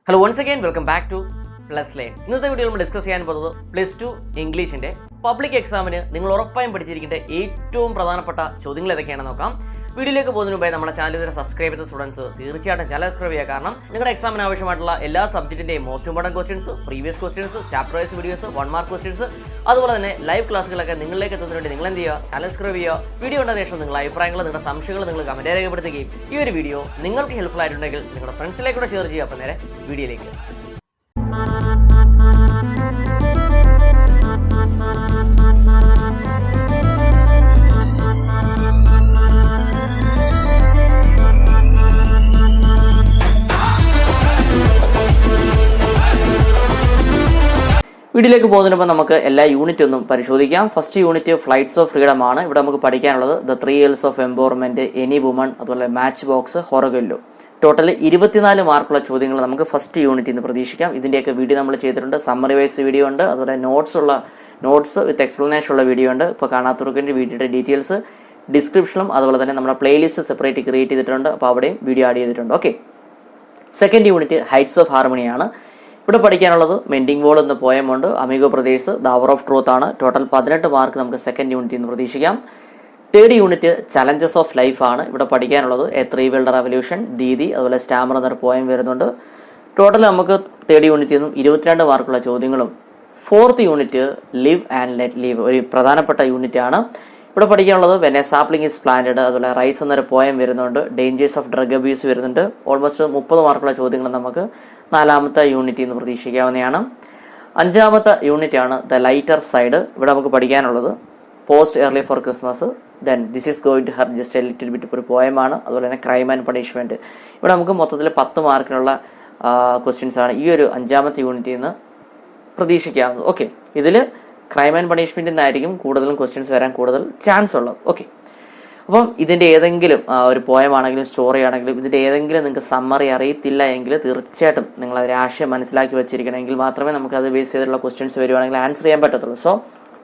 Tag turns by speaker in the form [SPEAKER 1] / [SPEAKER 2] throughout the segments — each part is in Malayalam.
[SPEAKER 1] Hello once again welcome back to plus line. ഇന്നത്തെ വീഡിയോ നമ്മൾ ഡിസ്കസ് ചെയ്യാൻ പോകുന്നത് +2 ഇംഗ്ലീഷിന്റെ പബ്ലിക് എക്സാമിന് നിങ്ങൾ ഉറപ്പായും പഠിച്ചിരിക്കേണ്ട ഏറ്റവും പ്രധാനപ്പെട്ട ചോദ്യങ്ങൾ ഏതൊക്കെയാണെന്ന് നോക്കാം. വീഡിയോയിലേക്ക് പോകുന്നതിന് മുമ്പേ നമ്മുടെ ചാനൽ ഇതുവരെ സബ്സ്ക്രൈബ് ചെയ്ത സ്റ്റുഡൻസ് തീർച്ചയായിട്ടും ചാനൽ സബ്സ്ക്രൈബ് ചെയ്യുക. കാരണം നിങ്ങളുടെ എക്സാമിന് ആവശ്യമായിട്ടുള്ള എല്ലാ സബ്ജക്റ്റിന്റെയും most important questions, previous questions, chapter wise videos, 1 mark questions, അതുപോലെ തന്നെ ലൈവ് ക്ലാസ്സുകളൊക്കെ നിങ്ങളിലേക്ക് എത്തുന്നതിന് വേണ്ടി നിങ്ങൾ എന്ത് ചെയ്യുക, ചാനൽ സബ്സ്ക്രൈബ് ചെയ്യുക. വീഡിയോ കണ്ട ശേഷം നിങ്ങളുടെ അഭിപ്രായങ്ങൾ, നിങ്ങളുടെ സംശയങ്ങൾ നിങ്ങൾ കമന്റ് രേഖപ്പെടുത്തുകയും ഈ ഒരു വീഡിയോ നിങ്ങൾക്ക് ഹെൽപ്ഫുൾ ആയിട്ടുണ്ടെങ്കിൽ നിങ്ങളുടെ ഫ്രണ്ട്സിലേക്കൂടെ ഷെയർ ചെയ്യുക. അപ്പോൾ നേരെ വീഡിയോയിലേക്ക്. വീഡിയോയിലേക്ക് പോകുന്നതിന് മുമ്പ് നമുക്ക് എല്ലാ യൂണിറ്റ് ഒന്നും പരിശോധിക്കാം. First unit flights of freedom ആണ്. ഇവിടെ നമുക്ക് പഠിക്കാനുള്ളത് the 3 L's of empowerment, any woman, അതുപോലെ മാച്ച് ബോക്സ്, ഹൊറഗല്ലു. ടോട്ടൽ 24 മാർക്കുള്ള ചോദ്യങ്ങൾ നമുക്ക് ഫസ്റ്റ് യൂണിറ്റിൽ നിന്ന് പ്രതീക്ഷിക്കാം. ഇതിൻ്റെയൊക്കെ വീഡിയോ നമ്മൾ ചെയ്തിട്ടുണ്ട്. സമ്മറി വൈസ് വീഡിയോ ഉണ്ട്, അതുപോലെ നോട്ട്സ് വിത്ത് എക്സ്പ്ലനേഷൻ ഉള്ള വീഡിയോ ഉണ്ട്. ഇപ്പോൾ കാണാത്തവർക്ക് വീഡിയോയുടെ ഡീറ്റെയിൽസ് ഡിസ്ക്രിപ്ഷനിലും അതുപോലെ തന്നെ നമ്മുടെ പ്ലേലിസ്റ്റ് സെപ്പറേറ്റ് ക്രിയേറ്റ് ചെയ്തിട്ടുണ്ട്. അപ്പോൾ അവിടെയും വീഡിയോ ആഡ് ചെയ്തിട്ടുണ്ട്. Okay, second unit heights of ഹാർമണിയാണ്. ഇവിടെ പഠിക്കാനുള്ളത് മെൻഡിങ് വോൾ എന്ന പോയമുണ്ട്, അമിഗോ പ്രദേശ്, ദ അവർ ഓഫ് ട്രൂത്ത് ആണ്. ടോട്ടൽ 18 മാർക്ക് നമുക്ക് സെക്കൻഡ് യൂണിറ്റിൽ നിന്ന് പ്രതീക്ഷിക്കാം. Third unit challenges of life ആണ്. ഇവിടെ പഠിക്കാനുള്ളത് എ 3 വേൾഡ് റെവല്യൂഷൻ, ദീദി, അതുപോലെ സ്റ്റാമർ എന്നൊരു പോയം വരുന്നുണ്ട്. ടോട്ടൽ നമുക്ക് തേർഡ് യൂണിറ്റിൽ നിന്നും 22 മാർക്കുള്ള ചോദ്യങ്ങളും. Fourth unit live and let leave, ഒരു പ്രധാനപ്പെട്ട യൂണിറ്റ് ആണ്. ഇവിടെ പഠിക്കാനുള്ളത് when a sapling is planted, അതുപോലെ റൈസ് എന്നൊരു പോയം വരുന്നുണ്ട്, ഡേഞ്ചേഴ്സ് ഓഫ് ഡ്രഗ് അബ്യൂസ് വരുന്നുണ്ട്. ഓൾമോസ്റ്റ് 30 മാർക്കുള്ള ചോദ്യങ്ങൾ നമുക്ക് നാലാമത്തെ യൂണിറ്റിൽ നിന്ന് പ്രതീക്ഷിക്കാവുന്നതാണ്. അഞ്ചാമത്തെ യൂണിറ്റ് ആണ് ദ ലൈറ്റർ സൈഡ്. ഇവിടെ നമുക്ക് പഠിക്കാനുള്ളത് post early for Christmas, then this is going to hurt just a little bit, ഒരു പോയമാണ്. അതുപോലെ തന്നെ ക്രൈം ആൻഡ് പണിഷ്മെന്റ്. ഇവിടെ നമുക്ക് മൊത്തത്തിൽ 10 മാർക്കിനുള്ള ക്വസ്റ്റ്യൻസ് ആണ് ഈ ഒരു അഞ്ചാമത്തെ യൂണിറ്റിൽ നിന്ന് പ്രതീക്ഷിക്കാവുന്നത്. ഓക്കെ, ഇതിൽ ക്രൈം ആൻഡ് പണിഷ്മെന്റിൽ നിന്നായിരിക്കും കൂടുതലും ക്വസ്റ്റ്യൻസ് വരാൻ കൂടുതൽ ചാൻസ് ഉള്ളത്. ഓക്കെ, അപ്പം ഇതിൻ്റെ ഏതെങ്കിലും ഒരു പോയമാണെങ്കിലും സ്റ്റോറി ആണെങ്കിലും ഇതിൻ്റെ ഏതെങ്കിലും നിങ്ങൾക്ക് സമ്മറി അറിയത്തില്ല എങ്കിൽ തീർച്ചയായിട്ടും നിങ്ങൾ അതിൻ്റെ ആശയം മനസ്സിലാക്കി വെച്ചിരിക്കണമെങ്കിൽ മാത്രമേ നമുക്ക് അത് ബേസ് ചെയ്തിട്ടുള്ള ക്വസ്റ്റ്യൻസ് വരുവാണെങ്കിൽ ആൻസർ ചെയ്യാൻ പറ്റത്തുള്ളൂ. സോ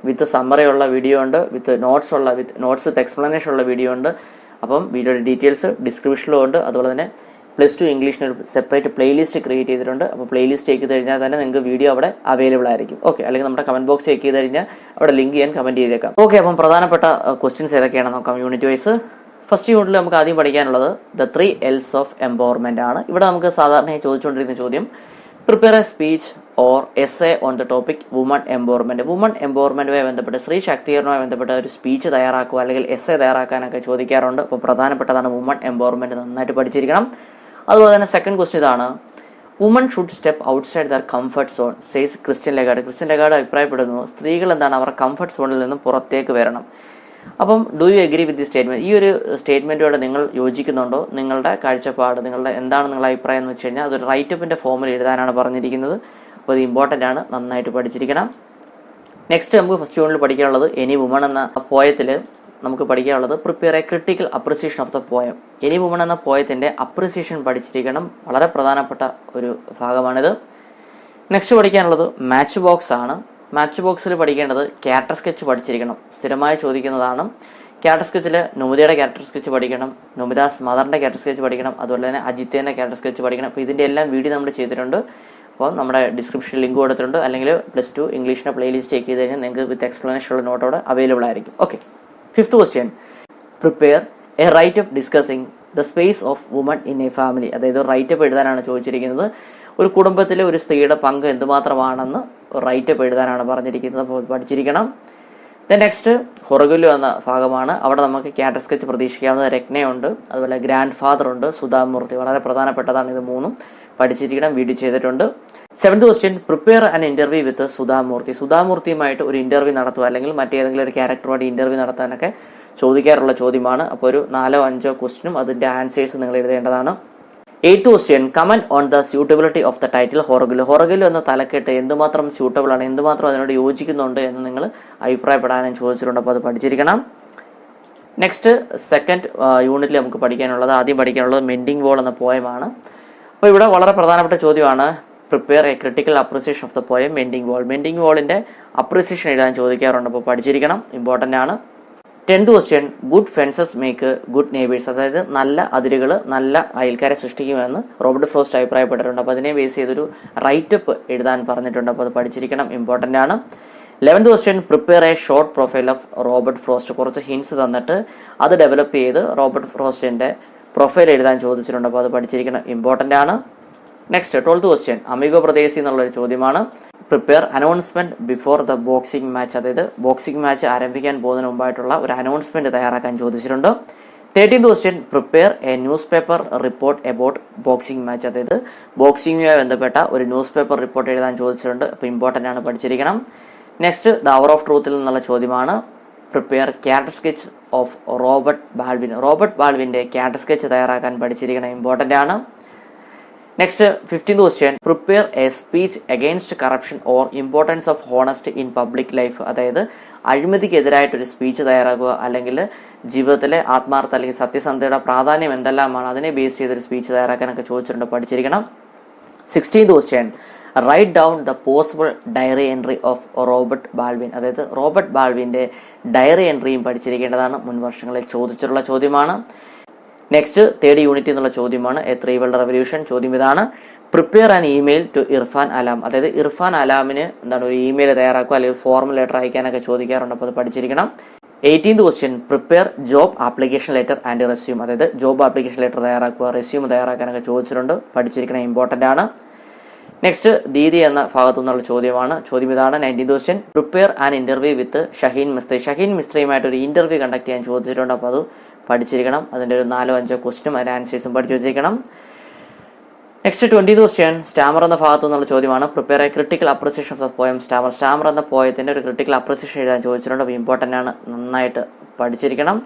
[SPEAKER 1] വിത്ത് സമ്മറി ഉള്ള വീഡിയോ ഉണ്ട്, വിത്ത് നോട്ട്സ് വിത്ത് എക്സ്പ്ലനേഷൻ ഉള്ള വീഡിയോ ഉണ്ട്. അപ്പം വീഡിയോയുടെ ഡീറ്റെയിൽസ് ഡിസ്ക്രിപ്ഷനിലും ഉണ്ട്. അതുപോലെ തന്നെ +2 ഇംഗ്ലീഷിന് ഒരു സെപ്പറേറ്റ് പ്ലേലിസ്റ്റ് ക്രിയേറ്റ് ചെയ്തിട്ടുണ്ട്. അപ്പോൾ പ്ലേലിസ്റ്റ് ചെക്ക് ചെയ്ത് കഴിഞ്ഞാൽ തന്നെ നിങ്ങൾക്ക് വീഡിയോ അവിടെ അവൈലബിൾ ആയിരിക്കും. ഓക്കെ, അല്ലെങ്കിൽ നമ്മുടെ കമന്റ് ബോക്സ് ചെക്ക് ചെയ്ത് കഴിഞ്ഞാൽ അവിടെ ലിങ്ക് ചെയ്യാൻ കമന്റ് ചെയ്തേക്കാം. ഓക്കെ, അപ്പം പ്രധാനപ്പെട്ട ക്വസ്റ്റ്യൻസ് ഏതൊക്കെയാണെന്ന് നോക്കാം യൂണിറ്റ് വൈസ്. ഫസ്റ്റ് യൂണിറ്റിൽ നമുക്ക് ആദ്യം പഠിക്കാനുള്ളത് ദ 3 L's ഓഫ് എംപവർമെന്റ് ആണ്. ഇവിടെ നമുക്ക് സാധാരണയായി ചോദിച്ചുകൊണ്ടിരിക്കുന്ന ചോദ്യം prepare a speech or essay on the topic woman empowerment. Woman എംപവർമെന്റുമായി ബന്ധപ്പെട്ട്, സ്ത്രീ ശാക്തീകരണവുമായി ബന്ധപ്പെട്ട ഒരു സ്പീച്ച് തയ്യാറാക്കുക അല്ലെങ്കിൽ എസ്സേ തയ്യാറാക്കാനൊക്കെ ചോദിക്കാറുണ്ട്. അപ്പോൾ പ്രധാനപ്പെട്ടതാണ് വുമൺ എംപവർമെന്റ്, നന്നായിട്ട് പഠിച്ചിരിക്കണം. അതുപോലെ തന്നെ സെക്കൻഡ് ക്വസ്റ്റ്യൻ ഇതാണ്, woman should step outside their comfort zone says Christine Lagarde. Christine Lagarde അഭിപ്രായപ്പെടുന്നു സ്ത്രീകൾ എന്താണ് അവർ കംഫർട്ട് സോണിൽ നിന്നും പുറത്തേക്ക് വരണം. അപ്പം do you agree with the statement? ഈ ഒരു സ്റ്റേറ്റ്മെന്റോട് നിങ്ങൾ യോജിക്കുന്നുണ്ടോ? നിങ്ങളുടെ കാഴ്ചപ്പാട്, നിങ്ങളുടെ എന്താണ് നിങ്ങളുടെ അഭിപ്രായം എന്ന് വെച്ച് കഴിഞ്ഞാൽ അതൊരു റൈറ്റപ്പിന്റെ ഫോമിൽ എഴുതാനാണ് പറഞ്ഞിരിക്കുന്നത്. അപ്പോൾ ഇത് ഇമ്പോർട്ടൻ്റ് ആണ്, നന്നായിട്ട് പഠിച്ചിരിക്കണം. നെക്സ്റ്റ് നമുക്ക് ഫസ്റ്റ് യൂണിറ്റിൽ പഠിക്കാനുള്ളത് എനി വുമൺ എന്ന പോയത്തിൽ നമുക്ക് പഠിക്കാനുള്ളത് prepare a critical appreciation of the poem. Any woman എന്ന പോയത്തിന്റെ അപ്രിസിയേഷൻ പഠിച്ചിരിക്കണം, വളരെ പ്രധാനപ്പെട്ട ഒരു ഭാഗമാണിത്. നെക്സ്റ്റ് പഠിക്കാനുള്ളത് മാച്ച് ബോക്സ് ആണ്. മാച്ച് ബോക്സിൽ പഠിക്കേണ്ടത് ക്യാരക്ടർ സ്കെച്ച് പഠിച്ചിരിക്കണം, സ്ഥിരമായി ചോദിക്കുന്നതാണ്. ക്യാരക്ടർ സ്കെച്ചിൽ നുമിതയുടെ ക്യാരക്ടർ സ്കെച്ച് പഠിക്കണം, നുമിതാസ് മദറിന്റെ ക്യാരക്ടർ സ്കെച്ച് പഠിക്കണം, അതുപോലെ തന്നെ അജിത്തേന്റെ ക്യാരക്ടർ സ്കെച്ച് പഠിക്കണം. അപ്പോൾ ഇതിന്റെ എല്ലാം വീഡിയോ നമ്മൾ ചെയ്തിട്ടുണ്ട്. അപ്പോൾ നമ്മുടെ ഡിസ്ക്രിപ്ഷനിൽ ലിങ്ക് കൊടുത്തിട്ടുണ്ട്, അല്ലെങ്കിൽ +2 ഇംഗ്ലീഷിന്റെ പ്ലേലിസ്റ്റ് ചെക്ക് ചെയ്ത് കഴിഞ്ഞാൽ നിങ്ങൾക്ക് വിത്ത് എക്സ്പ്ലനേഷൻ ഉള്ള നോട്ട് അവിടെ അവൈലബിൾ ആയിരിക്കും. Okay, fifth question prepare A writeup discussing the space of woman in A family. അതായത് റൈറ്റപ്പ് എഴുതാനാണ് ചോദിച്ചിരിക്കുന്നത്. ഒരു കുടുംബത്തിലെ ഒരു സ്ത്രീയുടെ പങ്ക് എന്തുമാത്രമാണെന്ന് റൈറ്റപ്പ് എഴുതാനാണ് പറഞ്ഞിരിക്കുന്നത്. അപ്പോൾ പഠിച്ചിരിക്കണം. ദെൻ നെക്സ്റ്റ് ഹൊറഗല്ലു എന്ന ഭാഗമാണ്. അവിടെ നമുക്ക് ക്യാരക്ടർ സ്കെച്ച് പ്രതീക്ഷിക്കാവുന്ന രത്നയുണ്ട്, അതുപോലെ ഗ്രാൻഡ് ഫാദർ ഉണ്ട്, സുധാമൂർത്തി. വളരെ പ്രധാനപ്പെട്ടതാണ് ഇത് മൂന്നും, പഠിച്ചിരിക്കണം, വീഡിയോ ചെയ്തിട്ടുണ്ട്. Seventh question prepare an interview വിത്ത് സുധാമൂർത്തി. സുധാമൂർത്തിയുമായിട്ട് ഒരു ഇന്റർവ്യൂ നടത്തുക അല്ലെങ്കിൽ മറ്റേതെങ്കിലും ഒരു ക്യാരക്ടറുമായിട്ട് ഇന്റർവ്യൂ നടത്താനൊക്കെ ചോദിക്കാറുള്ള ചോദ്യമാണ്. അപ്പോൾ ഒരു 4-5 ക്വസ്റ്റ്യനും അതിന്റെ ആൻസേഴ്സ് നിങ്ങൾ എഴുതേണ്ടതാണ്. Eighth question comment on the suitability of the title Horagallu. Horagallu എന്ന തലക്കെട്ട് എന്തുമാത്രം സ്യൂട്ടബിൾ ആണ്, എന്തുമാത്രം അതിനോട് യോജിക്കുന്നുണ്ട് എന്ന് നിങ്ങൾ അഭിപ്രായപ്പെടാനും ചോദിച്ചിട്ടുണ്ട്. അപ്പോൾ അത് പഠിച്ചിരിക്കണം. നെക്സ്റ്റ് സെക്കൻഡ് യൂണിറ്റിൽ നമുക്ക് പഠിക്കാനുള്ളത്, ആദ്യം പഠിക്കാനുള്ളത് മെൻഡിങ് വോൾ എന്ന പോയമാണ്. അപ്പോൾ ഇവിടെ വളരെ പ്രധാനപ്പെട്ട ചോദ്യമാണ് prepare a critical appreciation of the poem mending wall. Mending വോളിന്റെ അപ്രിസിയേഷൻ എഴുതാൻ ചോദിക്കാറുണ്ട്. അപ്പോൾ പഠിച്ചിരിക്കണം, ഇമ്പോർട്ടൻ്റ് ആണ്. 10th question, good fences make good neighbours, അതായത് നല്ല അതിരുകൾ നല്ല അയൽക്കാരെ സൃഷ്ടിക്കുമെന്ന് റോബർട്ട് ഫ്രോസ്റ്റ് അഭിപ്രായപ്പെട്ടിട്ടുണ്ട്. അപ്പോൾ അതിനെ ബേസ് ചെയ്തൊരു റൈറ്റപ്പ് എഴുതാൻ പറഞ്ഞിട്ടുണ്ട്. അപ്പോൾ അത് പഠിച്ചിരിക്കണം, ഇമ്പോർട്ടൻ്റ് ആണ്. 11th question, prepare a short profile of Robert frost, കുറച്ച് ഹിൻസ് തന്നിട്ട് അത് ഡെവലപ്പ് ചെയ്ത് റോബർട്ട് ഫ്രോസ്റ്റിൻ്റെ പ്രൊഫൈൽ എഴുതാൻ ചോദിച്ചിട്ടുണ്ട്. അപ്പോൾ അത് പഠിച്ചിരിക്കണം, ഇമ്പോർട്ടൻ്റ് ആണ്. നെക്സ്റ്റ് 12th ക്വസ്റ്റ്യൻ, അമിഗോ പ്രദേശി എന്നുള്ളൊരു ചോദ്യമാണ്. Prepare announcement before the boxing match, അതായത് ബോക്സിംഗ് മാച്ച് ആരംഭിക്കാൻ പോകുന്നതിന് മുമ്പായിട്ടുള്ള ഒരു അനൗൺസ്മെന്റ് തയ്യാറാക്കാൻ ചോദിച്ചിട്ടുണ്ട്. 13th question, prepare A news paper report about boxing match, അതായത് ബോക്സിംഗുമായി ബന്ധപ്പെട്ട ഒരു ന്യൂസ് പേപ്പർ റിപ്പോർട്ട് എഴുതാൻ ചോദിച്ചിട്ടുണ്ട്. അപ്പോൾ ഇമ്പോർട്ടൻ്റ് ആണ്, പഠിച്ചിരിക്കണം. നെക്സ്റ്റ് ദ അവർ ഓഫ് ട്രൂത്തിൽ നിന്നുള്ള ചോദ്യമാണ്. Prepare character sketch of Robert Baldwin, Robert ബാൾവിൻ്റെ ക്യാരക്ടർ സ്കെച്ച് തയ്യാറാക്കാൻ പഠിച്ചിരിക്കണം, ഇമ്പോർട്ടൻ്റ് ആണ്. Next 15th question, prepare a speech against corruption or importance of honest in public life, അതായത് അഴിമതിക്കെതിരായിട്ടൊരു സ്പീച്ച് തയ്യാറാക്കുക, അല്ലെങ്കിൽ ജീവിതത്തിലെ ആത്മാർത്ഥ അല്ലെങ്കിൽ സത്യസന്ധതയുടെ പ്രാധാന്യം എന്തെല്ലാമാണ് അതിനെ ബേസ് ചെയ്തൊരു സ്പീച്ച് തയ്യാറാക്കാനൊക്കെ ചോദിച്ചിട്ടുണ്ട്, പഠിച്ചിരിക്കണം. 16th question, write down the possible diary entry of Robert Baldwin, അതായത് റോബർട്ട് ബാൾവിൻ്റെ ഡയറി എൻട്രിയും പഠിച്ചിരിക്കേണ്ടതാണ്, മുൻ വർഷങ്ങളിൽ ചോദിച്ചിട്ടുള്ള ചോദ്യമാണ്. നെക്സ്റ്റ് 3rd യൂണിറ്റ് എന്നുള്ള ചോദ്യമാണ്. എ ത്രീ വേൾഡ് റെവല്യൂഷൻ, ചോദ്യം ഇതാണ്. Prepare an email to Irfan Alam, അതായത് ഇർഫാൻ അലാമിന് ഒരു ഇമെയിൽ തയ്യാറാക്കുക അല്ലെങ്കിൽ ഫോർമൽ ലെറ്റർ അയക്കാനൊക്കെ ചോദിക്കാറുണ്ട്. അപ്പോൾ അത് പഠിച്ചിരിക്കണം. 18th question, prepare job application letter and resume, അതായത് ജോബ് ആപ്ലിക്കേഷൻ ലെറ്റർ തയ്യാറാക്കുക, റെസ്യൂം തയ്യാറാക്കാനൊക്കെ ചോദിച്ചിട്ടുണ്ട്, പഠിച്ചിരിക്കണം, ഇമ്പോർട്ടൻ്റ് ആണ്. നെക്സ്റ്റ് ദീദി എന്ന ഭാഗത്തു നിന്നുള്ള ചോദ്യമാണ്. ചോദ്യം ഇതാണ്. 19th question, prepare an interview with Shaheen Mistry, Shaheen മിസ്ത്രിയുമായിട്ട് ഒരു ഇന്റർവ്യൂ കണ്ടക്ട് ചെയ്യാൻ ചോദിച്ചിട്ടുണ്ട്. അപ്പോൾ അത് പഠിച്ചിരിക്കണം. അതിൻ്റെ ഒരു 4-5 ക്വസ്റ്റ്യനും അതിൻ്റെ ആൻസേഴ്സും പഠിച്ചു വെച്ചിരിക്കണം. നെക്സ്റ്റ് 20th ക്വസ്റ്റ്യൻ, സ്റ്റാമർ എന്ന ഭാഗത്തു നിന്നുള്ള ചോദ്യമാണ്. Prepare a critical appreciation of the poem Starmer, Starmer എന്ന പോയത്തിൻ്റെ ഒരു ക്രിട്ടിക്കൽ അപ്രിസിയേഷൻ എഴുതാൻ ചോദിച്ചിട്ടുണ്ട്. അപ്പോൾ ഇമ്പോർട്ടൻ്റ് ആണ്, നന്നായിട്ട് പഠിച്ചിരിക്കണം.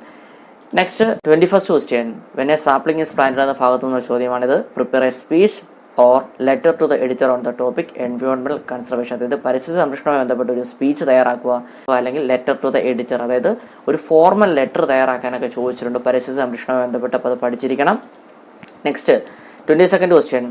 [SPEAKER 1] Next 21st question, when a sapling is planted എന്ന ഭാഗത്തു നിന്നുള്ള ചോദ്യമാണിത്. Prepare a speech or letter to the editor on the topic എൻവയോൺമെന്റൽ കൺസർവേഷൻ, അതായത് പരിസ്ഥിതി സംരക്ഷണവുമായി ബന്ധപ്പെട്ട് ഒരു സ്പീച്ച് തയ്യാറാക്കുക, അല്ലെങ്കിൽ ലെറ്റർ ടു ദ എഡിറ്റർ, അതായത് ഒരു ഫോർമൽ ലെറ്റർ തയ്യാറാക്കാനൊക്കെ ചോദിച്ചിട്ടുണ്ട് പരിസ്ഥിതി സംരക്ഷണവുമായി ബന്ധപ്പെട്ട്. അപ്പോൾ അത് പഠിച്ചിരിക്കണം. Next 22nd question,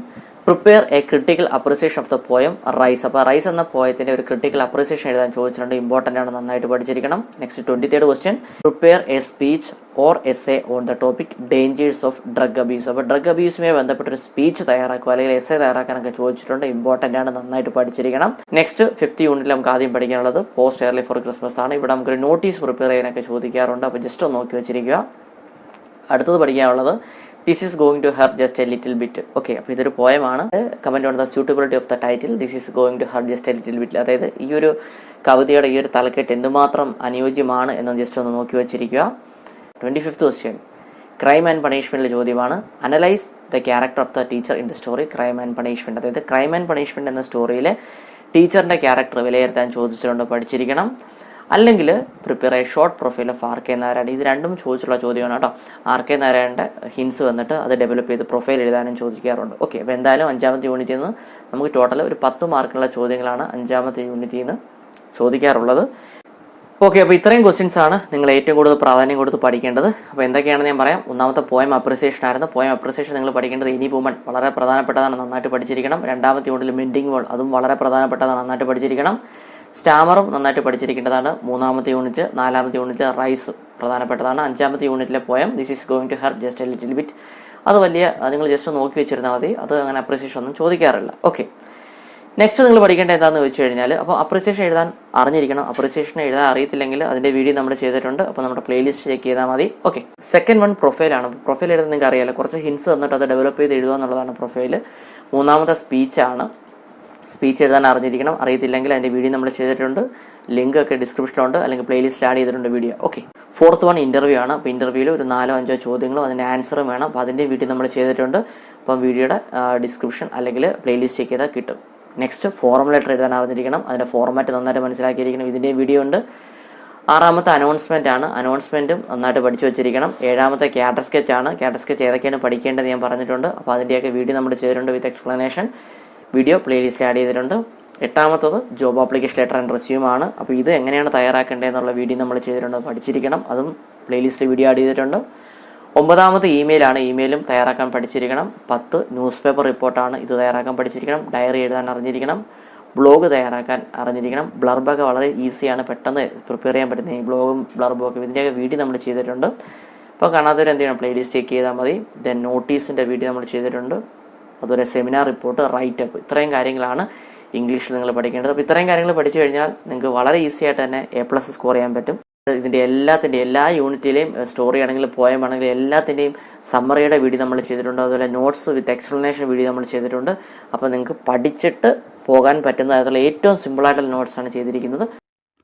[SPEAKER 1] prepare a critical appreciation of the poem rice, അപ്പോൾ റൈസ് എന്ന പോയത്തിന്റെ ഒരു ക്രിട്ടിക്കൽ അപ്രിസിയേഷൻ എഴുതാൻ ചോദിച്ചിട്ടുണ്ട്, ഇമ്പോർട്ടൻ്റ് ആണ്, നന്നായിട്ട് പഠിച്ചിരിക്കണം. Next 23rd question, prepare a speech or essay on the topic dangers of drug abuse, അപ്പോൾ ഡ്രഗ് അബ്യൂസുമായി ബന്ധപ്പെട്ട ഒരു സ്പീച്ച് തയ്യാറാക്കുക അല്ലെങ്കിൽ എസ്സേ തയ്യാറാക്കാനൊക്കെ ചോദിച്ചിട്ടുണ്ട്, ഇമ്പോർട്ടൻ്റ് ആണ്, നന്നായിട്ട് പഠിച്ചിരിക്കണം. നെക്സ്റ്റ് 5th യൂണിറ്റിൽ നമുക്ക് ആദ്യം പഠിക്കാനുള്ളത് പോസ്റ്റ് എയർലി ഫോർ ക്രിസ്മസ് ആണ്. ഇവിടെ നമുക്കൊരു നോട്ടീസ് പ്രിപ്പയർ ചെയ്യാനൊക്കെ ചോദിക്കാറുണ്ട്, അപ്പോൾ ജസ്റ്റ് ഒന്ന് നോക്കി വെച്ചിരിക്കുക. അടുത്തത് പഠിക്കാനുള്ളത് this is going to hurt just a little bit. Okay, അപ്പോൾ ഇതൊരു പോയമാണ്. Comment on the suitability of the title this is going to hurt just a little bit, അതായത് ഈ ഒരു കവിതയുടെ ഈ ഒരു തലക്കെട്ട് എന്തുമാത്രം അനുയോജ്യമാണ് എന്ന് ജസ്റ്റ് ഒന്ന് നോക്കി വെച്ചിരിക്കുക. 25th ക്വസ്റ്റ്യൻ, ക്രൈം ആൻഡ് പണിഷ്മെന്റിലെ ചോദ്യമാണ്. Analyse the character of the teacher in the story crime and punishment, അതായത് ക്രൈം ആൻഡ് പണിഷ്മെന്റ് എന്ന സ്റ്റോറിയിലെ ടീച്ചറിന്റെ ക്യാരക്ടർ വിലയിരുത്താൻ ചോദിച്ചിട്ടുണ്ട്, പഠിച്ചിരിക്കണം. അല്ലെങ്കിൽ prepare a short profile of R K Narayanan, ഇത് രണ്ടും ചോദിച്ചുള്ള ചോദ്യമാണ് കേട്ടോ. ആർ കെ നാരായണൻ്റെ ഹിൻസ് വന്നിട്ട് അത് ഡെവലപ്പ് ചെയ്ത് പ്രൊഫൈൽ എഴുതാനും ചോദിക്കാറുണ്ട്. ഓക്കെ, അപ്പോൾ എന്തായാലും 5ാമത്തെ യൂണിറ്റിൽ നിന്ന് നമുക്ക് ടോട്ടൽ ഒരു 10 മാർക്കുള്ള ചോദ്യങ്ങളാണ് 5ാമത്തെ യൂണിറ്റിൽ നിന്ന് ചോദിക്കാറുള്ളത്. ഓക്കെ, അപ്പോൾ ഇത്രയും ക്വസ്റ്റ്യൻസ് ആണ് നിങ്ങൾ ഏറ്റവും കൂടുതൽ പ്രാധാന്യം കൊടുത്ത് പഠിക്കേണ്ടത്. അപ്പോൾ എന്തൊക്കെയാണെന്ന് ഞാൻ പറയാം. ഒന്നാമത്തെ പോയം അപ്രിസിയേഷൻ ആയിരുന്നു. പോയം അപ്രിസിയേഷൻ നിങ്ങൾ പഠിക്കേണ്ടത് എനി വുമൺ വളരെ പ്രധാനപ്പെട്ടതാണ്, നന്നായിട്ട് പഠിച്ചിരിക്കണം. 2ാമത്തെ യൂണിറ്റിൽ മിൻഡിങ് വേൾ, അതും വളരെ പ്രധാനപ്പെട്ടതാണ്, നന്നായിട്ട് പഠിച്ചിരിക്കണം. സ്റ്റാമറും നന്നായിട്ട് പഠിച്ചിരിക്കേണ്ടതാണ്. 3ാമത്തെ യൂണിറ്റ്, 4ാമത്തെ യൂണിറ്റ് റൈസ് പ്രധാനപ്പെട്ടതാണ്. 5ാമത്തെ യൂണിറ്റിലെ poem this is going to hurt just a little bit, അത് വലിയ നിങ്ങൾ ജസ്റ്റ് നോക്കി വെച്ചിരുന്നാൽ മതി, അത് അങ്ങനെ അപ്രിസിയേഷൻ ഒന്നും ചോദിക്കാറില്ല. ഓക്കെ, നെക്സ്റ്റ് നിങ്ങൾ പഠിക്കേണ്ടത് എന്താണെന്ന് വെച്ച് കഴിഞ്ഞാൽ, അപ്പോൾ അപ്രിസിയേഷൻ എഴുതാൻ അറിഞ്ഞിരിക്കണം. അപ്രിസിയേഷൻ എഴുതാൻ അറിയത്തില്ലെങ്കിൽ അതിൻ്റെ വീഡിയോ നമ്മൾ ചെയ്തിട്ടുണ്ട്, അപ്പോൾ നമ്മുടെ പ്ലേലിസ്റ്റ് ചെക്ക് ചെയ്താൽ മതി. ഓക്കെ, സെക്കൻഡ് വൺ പ്രൊഫൈലാണ്. പ്രൊഫൈൽ എഴുതാൻ നിങ്ങൾക്ക് അറിയാമല്ലോ, കുറച്ച് ഹിൻസ് തന്നിട്ട് അത് ഡെവലപ്പ് ചെയ്ത് എഴുതുക എന്നുള്ളതാണ് പ്രൊഫൈൽ. 3ാമത്തെ സ്പീച്ചാണ്. സ്പീച്ച് എഴുതാൻ അറിഞ്ഞിരിക്കണം. അറിയത്തില്ലെങ്കിൽ അതിൻ്റെ വീഡിയോ നമ്മൾ ചെയ്തിട്ടുണ്ട്, ലിങ്ക് ഒക്കെ ഡിസ്ക്രിപ്ഷനിലുണ്ട്, അല്ലെങ്കിൽ പ്ലേലിസ്റ്റ് ആഡ് ചെയ്തിട്ടുണ്ട് video. Okay, 4th one interview ആണ്. അപ്പോൾ ഇൻ്റർവ്യൂവിൽ ഒരു 4-5 ചോദ്യങ്ങളും അതിൻ്റെ ആൻസറും വേണം. അപ്പോൾ അതിൻ്റെ വീഡിയോ നമ്മൾ ചെയ്തിട്ടുണ്ട്. അപ്പം വീഡിയോയുടെ ഡിസ്ക്രിപ്ഷൻ അല്ലെങ്കിൽ പ്ലേലിസ്റ്റ് ചെക്ക് ചെയ്താൽ കിട്ടും. നെക്സ്റ്റ് ഫോറം ലെറ്റർ എഴുതാൻ അറിഞ്ഞിരിക്കണം. അതിൻ്റെ ഫോർമാറ്റ് നന്നായിട്ട് മനസ്സിലാക്കിയിരിക്കണം. ഇതിൻ്റെ വീഡിയോ ഉണ്ട്. 6ാമത്തെ അനൗൺസ്മെൻ്റ് ആണ്. അനൗൺസ്മെൻറ്റും നന്നായിട്ട് പഠിച്ചു വെച്ചിരിക്കണം. 7ാമത്തെ ക്യാരക്ടർ സ്കെച്ച് ആണ്. ക്യാരക്ടർ സ്കെച്ച് ഏതൊക്കെയാണ് പഠിക്കേണ്ടത് ഞാൻ പറഞ്ഞിട്ടുണ്ട്. അപ്പോൾ അതിൻ്റെയൊക്കെ വീഡിയോ നമ്മൾ ചെയ്തിട്ടുണ്ട് with explanation. Video playlist add ചെയ്തിട്ടുണ്ട്. 8ാമത്തത് job application letter and resume ആണ്. അപ്പോൾ ഇത് എങ്ങനെയാണ് തയ്യാറാക്കേണ്ടത് എന്നുള്ള വീഡിയോ നമ്മൾ ചെയ്തിട്ടുണ്ട്, പഠിച്ചിരിക്കണം. അതും പ്ലേലിസ്റ്റ് വീഡിയോ ആഡ് ചെയ്തിട്ടുണ്ട്. 9ാമത് ഇമെയിലാണ്. ഇമെയിലും തയ്യാറാക്കാൻ പഠിച്ചിരിക്കണം. 10 ന്യൂസ് പേപ്പർ റിപ്പോർട്ടാണ്. ഇത് തയ്യാറാക്കാൻ പഠിച്ചിരിക്കണം. ഡയറി എഴുതാൻ അറിഞ്ഞിരിക്കണം. ബ്ലോഗ് തയ്യാറാക്കാൻ അറിഞ്ഞിരിക്കണം. ബ്ലർബൊക്കെ വളരെ ഈസിയാണ്, പെട്ടെന്ന് പ്രിപ്പയർ ചെയ്യാൻ പറ്റുന്ന ഈ ബ്ലോഗും ബ്ലർബും ഒക്കെ ഇതിൻ്റെയൊക്കെ വീഡിയോ നമ്മൾ ചെയ്തിട്ടുണ്ട്. അപ്പോൾ കാണാത്തവർ എന്ത് ചെയ്യണം, പ്ലേലിസ്റ്റ് ചെക്ക് ചെയ്താൽ മതി. ദെൻ നോട്ടീസിൻ്റെ വീഡിയോ നമ്മൾ ചെയ്തിട്ടുണ്ട്, അതുപോലെ സെമിനാർ റിപ്പോർട്ട്, റൈറ്റപ്പ്, ഇത്രയും കാര്യങ്ങളാണ് ഇംഗ്ലീഷിൽ നിങ്ങൾ പഠിക്കേണ്ടത്. അപ്പോൾ ഇത്രയും കാര്യങ്ങൾ പഠിച്ചു കഴിഞ്ഞാൽ നിങ്ങൾക്ക് വളരെ ഈസി ആയിട്ട് തന്നെ A+ സ്കോർ ചെയ്യാൻ പറ്റും. ഇതിൻ്റെ എല്ലാ യൂണിറ്റിലെയും സ്റ്റോറി ആണെങ്കിലും പോയം ആണെങ്കിലും എല്ലാത്തിൻ്റെയും സമ്മറിയുടെ വീഡിയോ നമ്മൾ ചെയ്തിട്ടുണ്ട്, അതുപോലെ നോട്ട്സ് വിത്ത് എക്സ്പ്ലനേഷൻ വീഡിയോ നമ്മൾ ചെയ്തിട്ടുണ്ട്. അപ്പോൾ നിങ്ങൾക്ക് പഠിച്ചിട്ട് പോകാൻ പറ്റുന്ന തരത്തിലുള്ള ഏറ്റവും സിമ്പിളായിട്ടുള്ള നോട്ട്സാണ് ചെയ്തിരിക്കുന്നത്.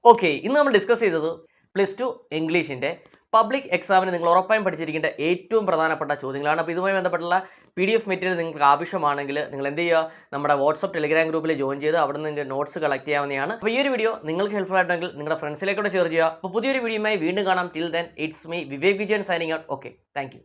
[SPEAKER 2] ഓക്കെ, ഇന്ന് നമ്മൾ ഡിസ്കസ് ചെയ്തത് +2 ഇംഗ്ലീഷിൻ്റെ പബ്ലിക് എക്സാമിന് നിങ്ങൾ ഉറപ്പായും പഠിച്ചിരിക്കേണ്ട ഏറ്റവും പ്രധാനപ്പെട്ട ചോദ്യങ്ങളാണ്. അപ്പോൾ ഇതുമായി ബന്ധപ്പെട്ടുള്ള PDF മെറ്റീരിയൽ നിങ്ങൾക്ക് ആവശ്യമാണെങ്കിൽ നിങ്ങൾ എന്ത് ചെയ്യുക, നമ്മുടെ വാട്സപ്പ് ടെലിഗ്രാം ഗ്രൂപ്പിൽ ജോയിൻ ചെയ്ത് അവിടെ നിന്ന് നോട്ട്സ് കളക്ട് ചെയ്യാവുന്നതാണ്. അപ്പോൾ ഈ ഒരു വീഡിയോ നിങ്ങൾക്ക് ഹെൽപ്ഫുൾ ആയിട്ടുണ്ടെങ്കിൽ നിങ്ങളുടെ ഫ്രണ്ട്സിലേക്കൂടെ ഷെയർ ചെയ്യുക. അപ്പോൾ പുതിയൊരു വീഡിയോയുമായി വീണ്ടും കാണാം. Till then it's me Vivek Vijayan signing out. Okay, thank you.